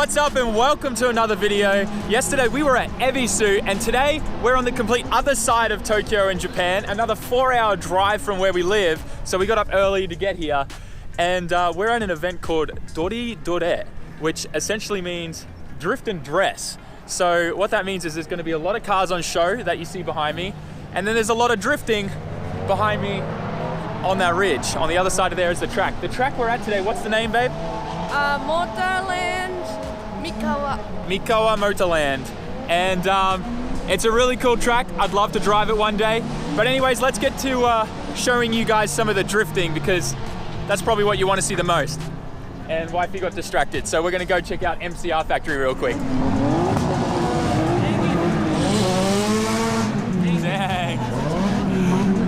What's up and welcome to another video. Yesterday we were at Ebisu and today we're on the complete other side of Tokyo in Japan, another 4-hour drive from where we live. So we got up early to get here and we're at an event called Dori Dore, which essentially means drift and dress. So what that means is there's going to be a lot of cars on show that you see behind me, and then there's a lot of drifting behind me on that ridge. On the other side of there is the track. The track we're at today, what's the name, babe? Motorland Mikawa. Mikawa Motorland. And it's a really cool track. I'd love to drive it one day. But anyways, let's get to showing you guys some of the drifting because that's probably what you want to see the most. And wifey got distracted, so we're gonna go check out MCR Factory real quick. Dang.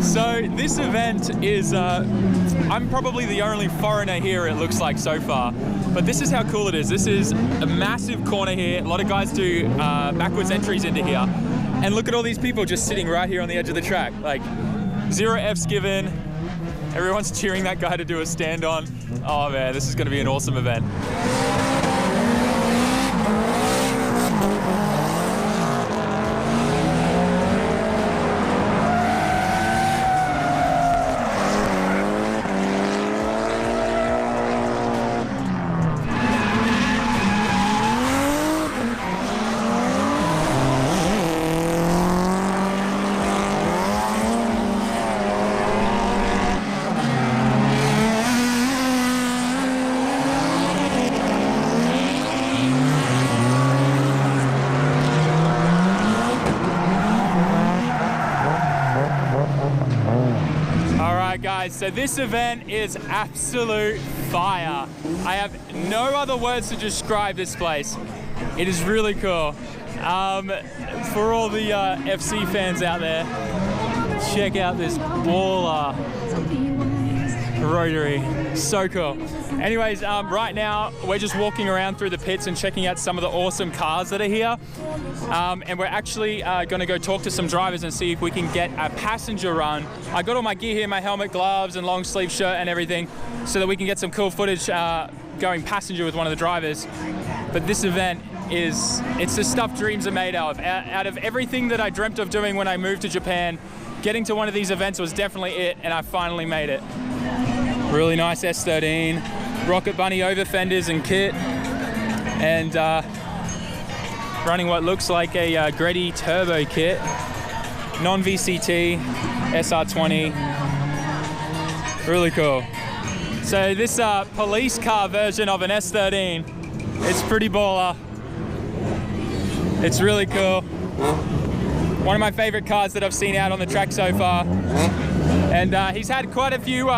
So this event is, I'm probably the only foreigner here it looks like so far, but this is how cool it is. This is a massive corner here. A lot of guys do backwards entries into here. And look at all these people just sitting right here on the edge of the track. Like, 0 Fs given. Everyone's cheering that guy to do a stand on. Oh man, this is gonna be an awesome event. Guys, so this event is absolute fire. I have no other words to describe this place. It is really cool. For all the FC fans out there, check out this baller rotary. So cool. Anyways, right now we're just walking around through the pits and checking out some of the awesome cars that are here. And we're actually gonna go talk to some drivers and see if we can get a passenger run. I got all my gear here, my helmet, gloves, and long sleeve shirt and everything, so that we can get some cool footage going passenger with one of the drivers. But this event it's the stuff dreams are made of. Out of everything that I dreamt of doing when I moved to Japan, getting to one of these events was definitely it, and I finally made it. Really nice S13, Rocket Bunny over fenders and kit, and running what looks like a Greddy turbo kit, non-VCT, SR20, really cool. So this police car version of an S13, it's pretty baller. It's really cool. One of my favorite cars that I've seen out on the track so far. And he's had quite a few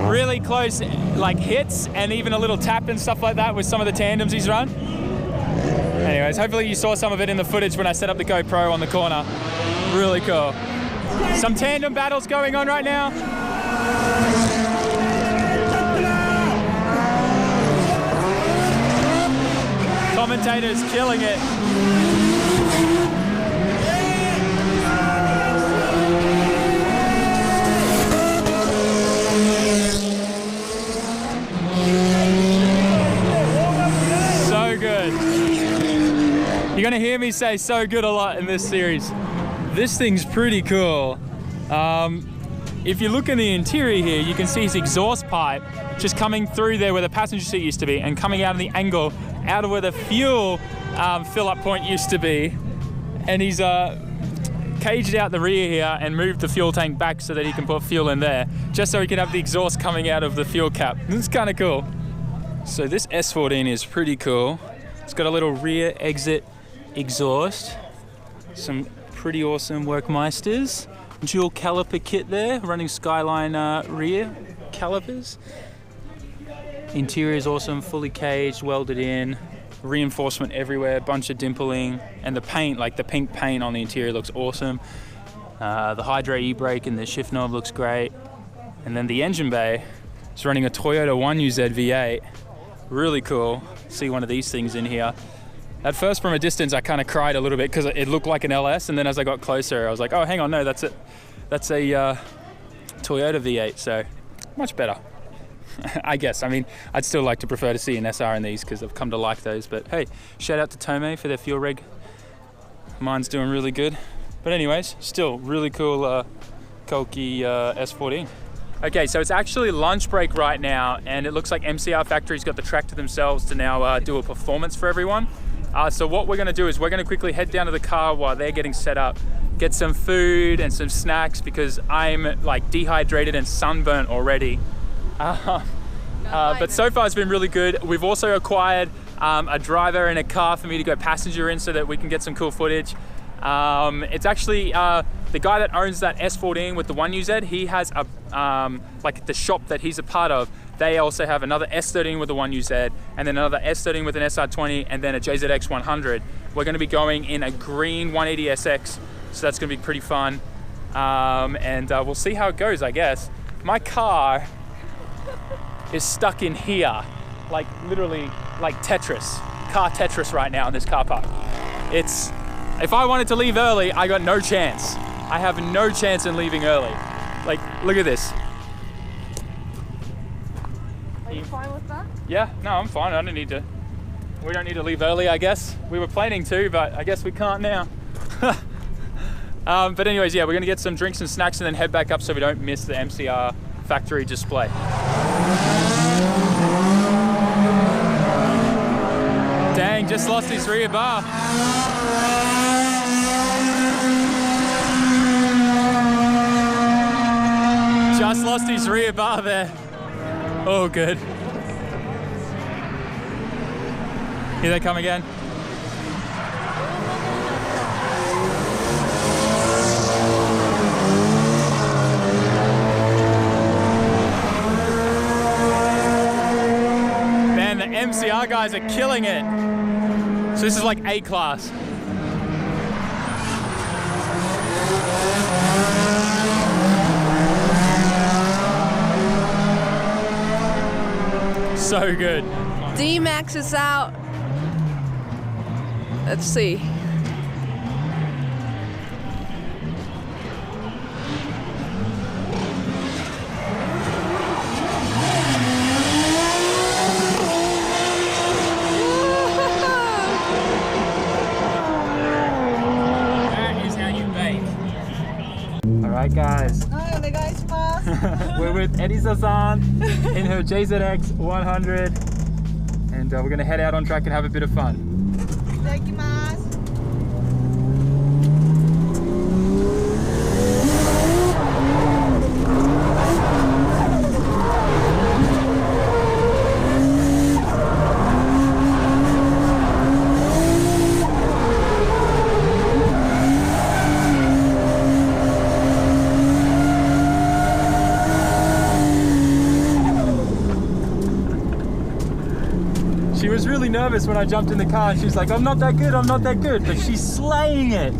really close like hits and even a little tap and stuff like that with some of the tandems he's run. Anyways, hopefully you saw some of it in the footage when I set up the GoPro on the corner. Really cool. Some tandem battles going on right now. Commentators killing it. You're gonna hear me say "so good" a lot in this series. This thing's pretty cool. If you look in the interior here, you can see his exhaust pipe just coming through there where the passenger seat used to be and coming out of the angle out of where the fuel fill-up point used to be. And he's caged out the rear here and moved the fuel tank back so that he can put fuel in there, just so he can have the exhaust coming out of the fuel cap. This is kind of cool. So this S14 is pretty cool. It's got a little rear exit exhaust, some pretty awesome Workmeisters, dual caliper kit there, running Skyline rear calipers. Interior is awesome, fully caged, welded in, reinforcement everywhere, bunch of dimpling, and the paint, like the pink paint on the interior looks awesome. The Hydra e-brake and the shift knob looks great. And then the engine bay is running a Toyota 1UZ V8. Really cool. See one of these things in here. At first from a distance I kind of cried a little bit because it looked like an LS, and then as I got closer I was like, oh hang on, no, that's it. That's a Toyota V8, so much better. I guess. I mean, I'd still like to prefer to see an SR in these because I've come to like those. But hey, shout out to Tome for their fuel reg. Mine's doing really good. But anyways, still really cool Koki S14. Okay, so it's actually lunch break right now, and it looks like MCR Factory's got the track to themselves to now do a performance for everyone. So what we're gonna do is we're gonna quickly head down to the car while they're getting set up, get some food and some snacks because I'm like dehydrated and sunburnt already. But so far it's been really good. We've also acquired a driver and a car for me to go passenger in so that we can get some cool footage. It's actually the guy that owns that S14 with the 1UZ, he has a like the shop that he's a part of, they also have another S13 with the 1UZ and then another S13 with an SR20 and then a JZX 100. We're going to be going in a green 180SX, so that's going to be pretty fun. And we'll see how it goes, I guess. My car is stuck in here, like literally like Tetris, car Tetris right now in this car park. If I wanted to leave early, I got no chance. I have no chance in leaving early. Like, look at this. Are you fine with that? Yeah, no, I'm fine. We don't need to leave early, I guess. We were planning to, but I guess we can't now. But anyways, yeah, we're gonna get some drinks and snacks and then head back up so we don't miss the MCR factory display. Dang, just lost his rear bar. Just lost his rear bar there. Oh, good. Here they come again. Man, the MCR guys are killing it. So this is like A class. So good. D-Max is out. Let's see. That is how you bake. Alright guys. We're with Edisa-san in her JZX 100 and we're going to head out on track and have a bit of fun. She was really nervous when I jumped in the car and she's like, I'm not that good, but she's slaying it.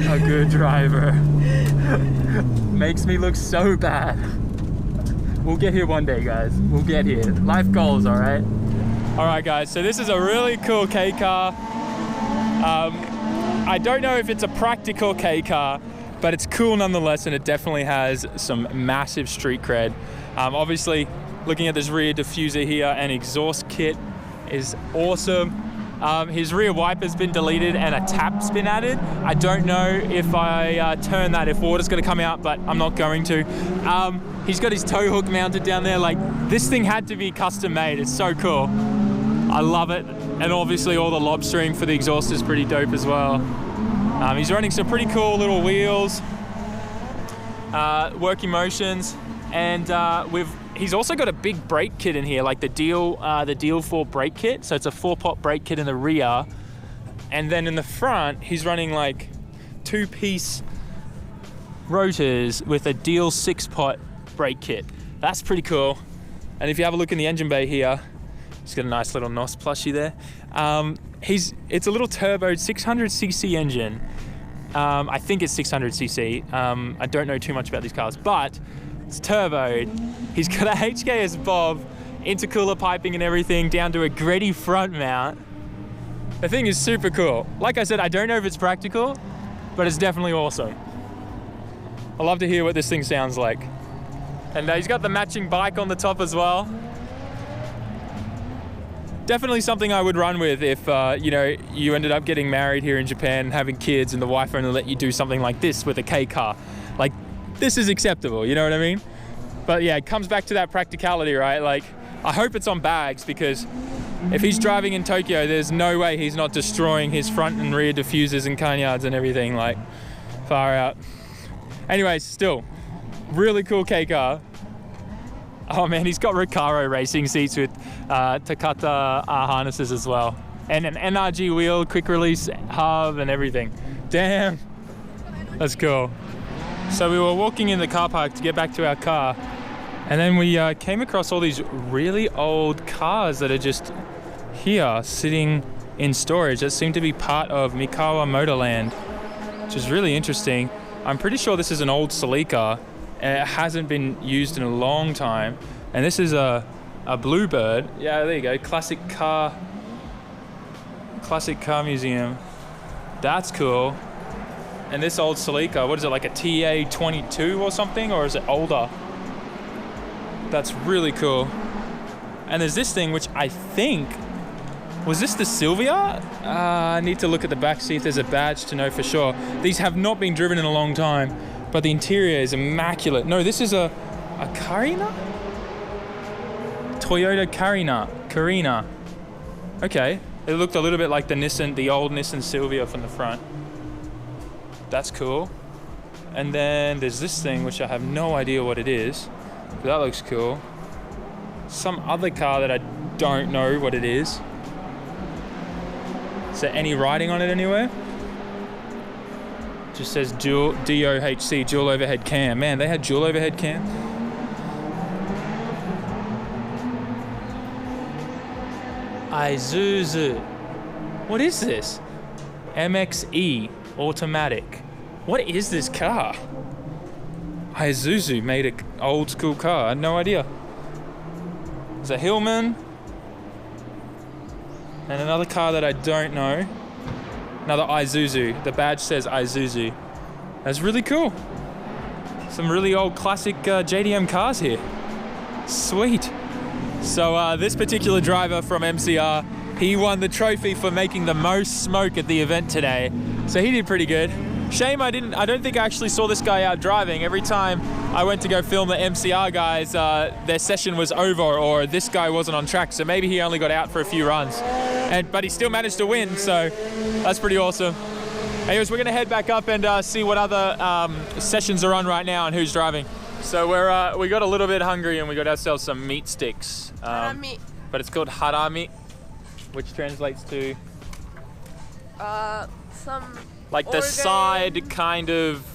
A good driver. Makes me look so bad. We'll get here one day, guys. We'll get here. Life goals, all right? All right, guys, so this is a really cool K car. I don't know if it's a practical K car, but it's cool nonetheless, and it definitely has some massive street cred. Obviously, looking at this rear diffuser here and exhaust kit is awesome. His rear wiper's been deleted and a tap's been added. I don't know if I turn that, if water's gonna come out, but I'm not going to. He's got his tow hook mounted down there. Like, this thing had to be custom made. It's so cool. I love it. And obviously all the lobstering for the exhaust is pretty dope as well. He's running some pretty cool little wheels, working motions, and he's also got a big brake kit in here, like the Deal 4 brake kit. So it's a 4-pot brake kit in the rear, and then in the front he's running like 2-piece rotors with a Deal 6-pot brake kit. That's pretty cool. And if you have a look in the engine bay here, he's got a nice little NOS plushie there. It's a little turboed 600cc engine. I think it's 600cc. I don't know too much about these cars, but it's turboed. He's got a HKS bob, intercooler piping and everything, down to a Greddy front mount. The thing is super cool. Like I said, I don't know if it's practical, but it's definitely awesome. I love to hear what this thing sounds like. And he's got the matching bike on the top as well. Definitely something I would run with if you ended up getting married here in Japan, having kids, and the wife only let you do something like this with a K car. Like, this is acceptable, you know what I mean? But yeah, it comes back to that practicality, right? Like, I hope it's on bags, because if he's driving in Tokyo, there's no way he's not destroying his front and rear diffusers and canyards and everything, like, far out. Anyways, still, really cool K car. Oh man, he's got Recaro racing seats with Takata harnesses as well. And an NRG wheel, quick release hub and everything. Damn, that's cool. So we were walking in the car park to get back to our car, and then we came across all these really old cars that are just here, sitting in storage, that seem to be part of Mikawa Motorland, which is really interesting. I'm pretty sure this is an old Celica. It hasn't been used in a long time. And this is a Bluebird. Yeah, there you go. Classic car museum. That's cool. And this old Celica, what is it, like a TA22 or something? Or is it older? That's really cool. And there's this thing, which I think, was this the Silvia? I need to look at the back, see if there's a badge to know for sure. These have not been driven in a long time, but the interior is immaculate. No, this is a Carina? Toyota Carina. Okay, it looked a little bit like the old Nissan Silvia from the front. That's cool. And then there's this thing, which I have no idea what it is, but that looks cool. Some other car that I don't know what it is. Is there any writing on it anywhere? Just says dual DOHC, dual overhead cam. Man, they had dual overhead cam. Isuzu. What is this? MXE automatic. What is this car? Isuzu made an old school car. I had no idea. There's a Hillman. And another car that I don't know. Another Isuzu. The badge says Isuzu. That's really cool. Some really old classic JDM cars here. Sweet. So this particular driver from MCR, he won the trophy for making the most smoke at the event today. So he did pretty good. Shame I don't think I actually saw this guy out driving. Every time I went to go film the MCR guys, their session was over or this guy wasn't on track. So maybe he only got out for a few runs. But he still managed to win, so that's pretty awesome. Anyways, we're gonna head back up and see what other sessions are on right now and who's driving. So we got a little bit hungry and we got ourselves some meat sticks. Harami. But it's called harami, which translates to Some like the organ, side kind of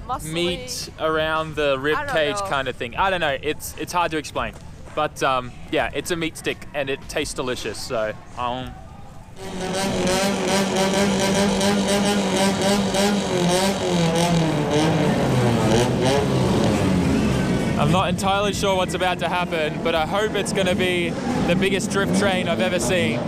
muscly meat around the rib cage kind of thing. I don't know. It's hard to explain. But yeah, it's a meat stick and it tastes delicious. So I'm not entirely sure what's about to happen, but I hope it's going to be the biggest drift train I've ever seen.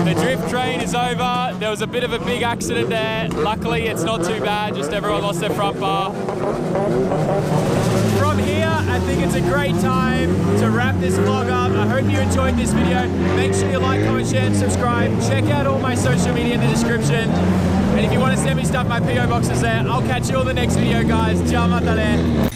The drift train is over. There was a bit of a big accident there. Luckily, it's not too bad, just everyone lost their front bar. From here, I think it's a great time to wrap this vlog up. I hope you enjoyed this video. Make sure you like, comment, share, and subscribe. Check out all my social media in the description. And if you want to send me stuff, my PO box is there. I'll catch you all in the next video, guys. Ciao, matane.